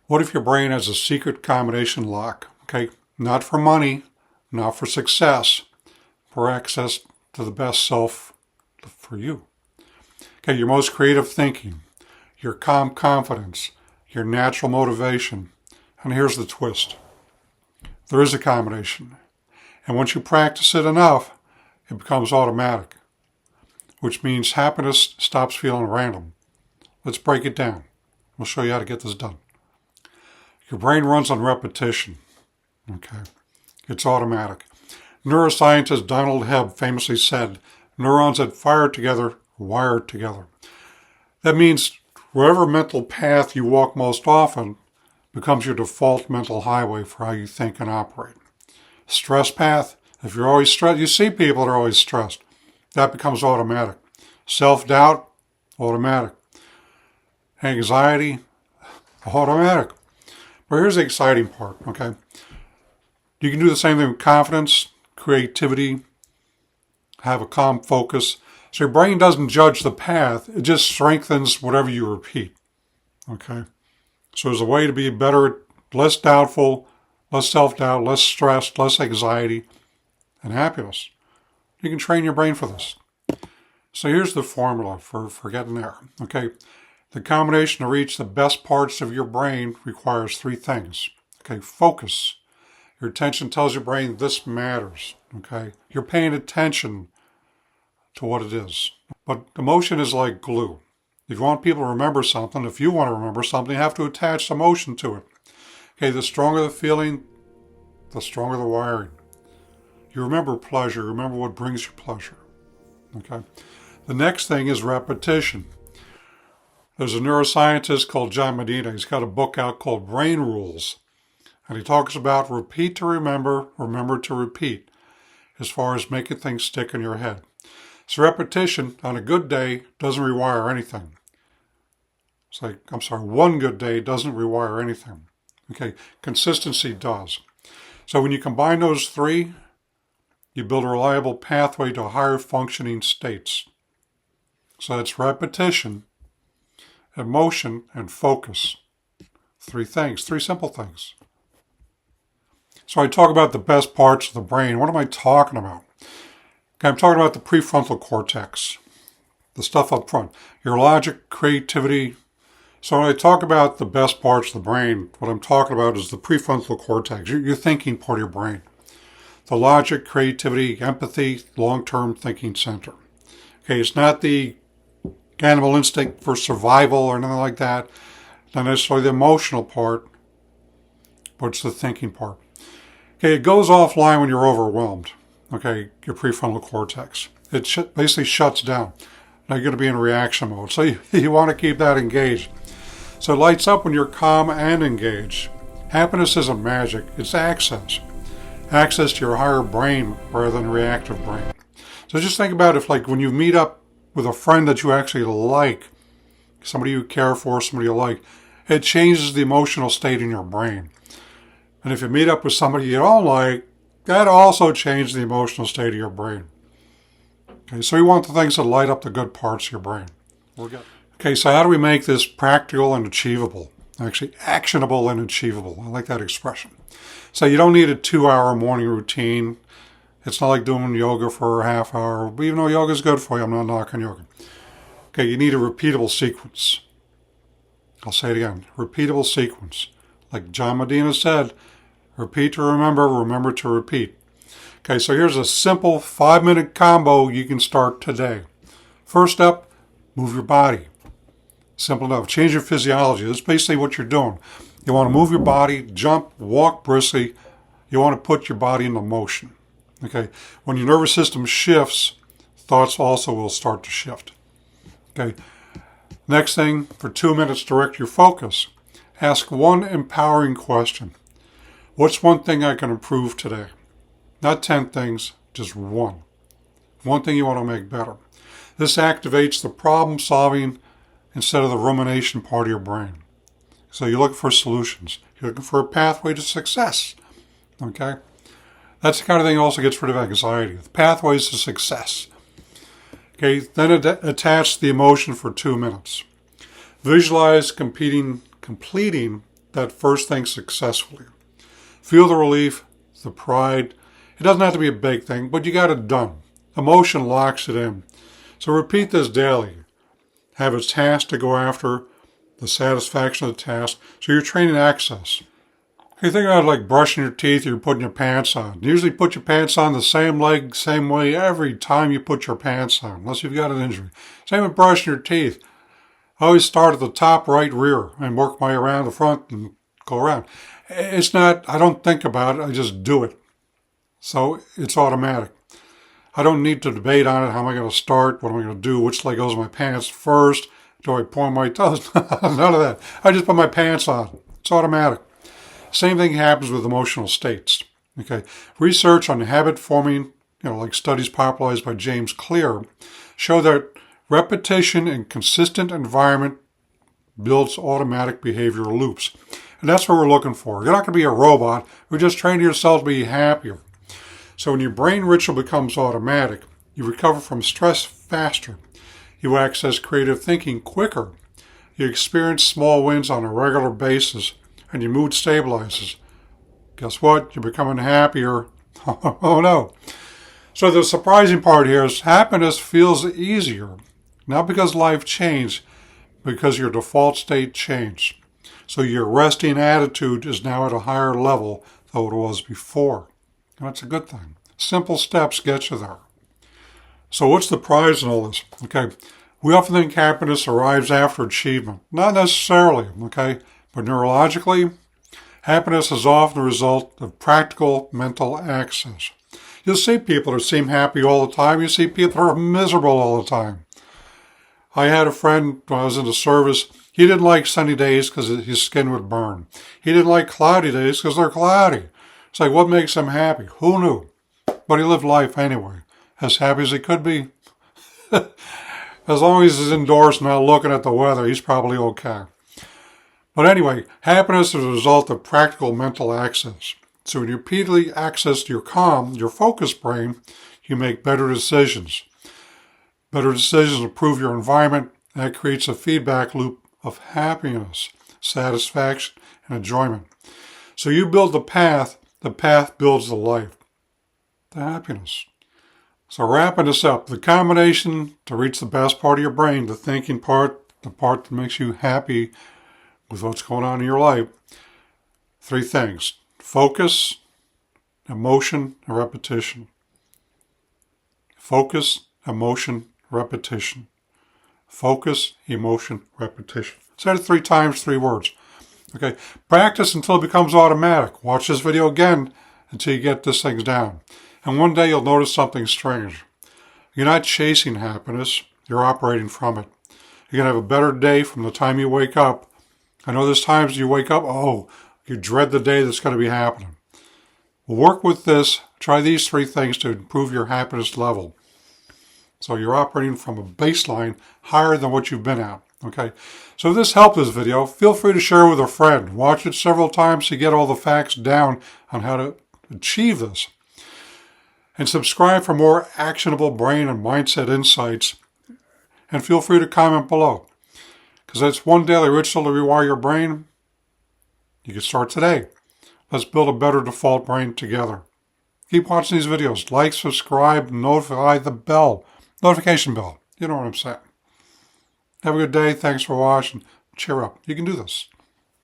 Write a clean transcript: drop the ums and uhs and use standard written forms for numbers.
What if your brain has a secret combination lock? Okay, not for money, not for success, for access to the best self for you. Okay, your most creative thinking, your calm confidence, your natural motivation. And here's the twist. There is a combination. And once you practice it enough, it becomes automatic, which means happiness stops feeling random. Let's break it down. We'll show you how to get this done. Your brain runs on repetition. Okay, it's automatic. Neuroscientist Donald Hebb famously said, neurons that fire together wire together. That means wherever mental path you walk most often becomes your default mental highway for how you think and operate. Stress path, if you're always stressed, you see people that are always stressed. That becomes automatic. Self-doubt, automatic. Anxiety, automatic. But here's the exciting part, okay? You can do the same thing with confidence, creativity, have a calm focus. So your brain doesn't judge the path, it just strengthens whatever you repeat, okay? So there's a way to be better, less doubtful, less self-doubt, less stress, less anxiety, and happiness. You can train your brain for this. So here's the formula for getting there, okay? The combination to reach the best parts of your brain requires three things. Okay, focus. Your attention tells your brain this matters. Okay, you're paying attention to what it is. But emotion is like glue. If you want people to remember something, if you want to remember something, you have to attach emotion to it. Okay, the stronger the feeling, the stronger the wiring. You remember pleasure. Remember what brings you pleasure. Okay. The next thing is repetition. There's a neuroscientist called John Medina. He's got a book out called Brain Rules. And he talks about repeat to remember, remember to repeat, as far as making things stick in your head. So repetition on a good day doesn't rewire anything. It's like, one good day doesn't rewire anything. Okay, consistency does. So when you combine those three, you build a reliable pathway to higher functioning states. So it's repetition, emotion, and focus. Three things, three simple things. So I talk about the best parts of the brain. What am I talking about? Okay, I'm talking about the prefrontal cortex, the stuff up front, your logic, creativity. So when I talk about the best parts of the brain, what I'm talking about is the prefrontal cortex, your thinking part of your brain. The logic, creativity, empathy, long-term thinking center. Okay, it's not the animal instinct for survival or anything like that. Not necessarily the emotional part, but it's the thinking part. Okay, it goes offline when you're overwhelmed. Okay, your prefrontal cortex. It basically shuts down. Now you're going to be in reaction mode. So you want to keep that engaged. So it lights up when you're calm and engaged. Happiness isn't magic, it's access. Access to your higher brain rather than reactive brain. So just think about if, like, when you meet up with a friend that you actually like, somebody you care for, somebody you like, it changes the emotional state in your brain. And if you meet up with somebody you don't like, that also changes the emotional state of your brain. Okay, so you want the things that light up the good parts of your brain. Okay, so how do we make this practical and achievable? Actually, actionable and achievable. I like that expression. So you don't need a 2-hour morning routine. It's not like doing yoga for a half hour. Even though yoga is good for you, I'm not knocking yoga. Okay, you need a repeatable sequence. I'll say it again. Repeatable sequence. Like John Medina said, repeat to remember, remember to repeat. Okay, so here's a simple 5-minute combo you can start today. First up, move your body. Simple enough. Change your physiology. That's basically what you're doing. You want to move your body, jump, walk briskly. You want to put your body into motion. Okay, when your nervous system shifts, thoughts also will start to shift. Okay, next thing, for 2 minutes, direct your focus. Ask one empowering question. What's one thing I can improve today? Not 10 things, just one. One thing you want to make better. This activates the problem solving instead of the rumination part of your brain. So you're looking for solutions. You're looking for a pathway to success. Okay? That's the kind of thing that also gets rid of anxiety. The pathways to success. Okay, then attach the emotion for 2 minutes. Visualize completing that first thing successfully. Feel the relief, the pride. It doesn't have to be a big thing, but you got it done. Emotion locks it in. So repeat this daily. Have a task to go after, the satisfaction of the task, so you're training access. You think about it like brushing your teeth or you're putting your pants on. You usually put your pants on the same leg, same way every time you put your pants on, unless you've got an injury. Same with brushing your teeth. I always start at the top right rear and work my way around the front and go around. It's not, I don't think about it, I just do it. So it's automatic. I don't need to debate on it. How am I going to start? What am I going to do? Which leg goes in my pants first? Do I point my toes? None of that. I just put my pants on. It's automatic. Same thing happens with emotional states. Okay, research on habit forming, like studies popularized by James Clear, show that repetition in consistent environment builds automatic behavioral loops. And that's what we're looking for. You're not going to be a robot. We're just training yourself to be happier. So when your brain ritual becomes automatic, you recover from stress faster. You access creative thinking quicker. You experience small wins on a regular basis, and your mood stabilizes. Guess what? You're becoming happier. Oh no. So the surprising part here is happiness feels easier. Not because life changed, because your default state changed. So your resting attitude is now at a higher level than it was before. And that's a good thing. Simple steps get you there. So what's the prize in all this? Okay, we often think happiness arrives after achievement. Not necessarily, okay? But neurologically, happiness is often the result of practical mental access. You'll see people that seem happy all the time. You see people that are miserable all the time. I had a friend when I was in the service. He didn't like sunny days because his skin would burn. He didn't like cloudy days because they're cloudy. It's like, what makes him happy? Who knew? But he lived life anyway, as happy as he could be. As long as he's indoors not looking at the weather, he's probably okay. But anyway, happiness is a result of practical mental access. So when you repeatedly access your calm, your focused brain, you make better decisions. Better decisions improve your environment, and that creates a feedback loop of happiness, satisfaction, and enjoyment. So you build the path builds the life, the happiness. So wrapping this up, the combination to reach the best part of your brain, the thinking part, the part that makes you happy with what's going on in your life, 3 things: focus, emotion, and repetition. Focus, emotion, repetition. Focus, emotion, repetition. Say it 3 times, 3 words. Okay, practice until it becomes automatic. Watch this video again until you get this thing down. And one day you'll notice something strange. You're not chasing happiness, you're operating from it. You're going to have a better day from the time you wake up. I know there's times you wake up, you dread the day that's going to be happening. Well, work with this. Try these 3 things to improve your happiness level. So you're operating from a baseline higher than what you've been at. Okay, so if this helped this video, feel free to share it with a friend. Watch it several times to get all the facts down on how to achieve this. And subscribe for more actionable brain and mindset insights. And feel free to comment below. Because that's one daily ritual to rewire your brain. You can start today. Let's build a better default brain together. Keep watching these videos. Like, subscribe, notify the bell. Notification bell. You know what I'm saying. Have a good day. Thanks for watching. Cheer up. You can do this.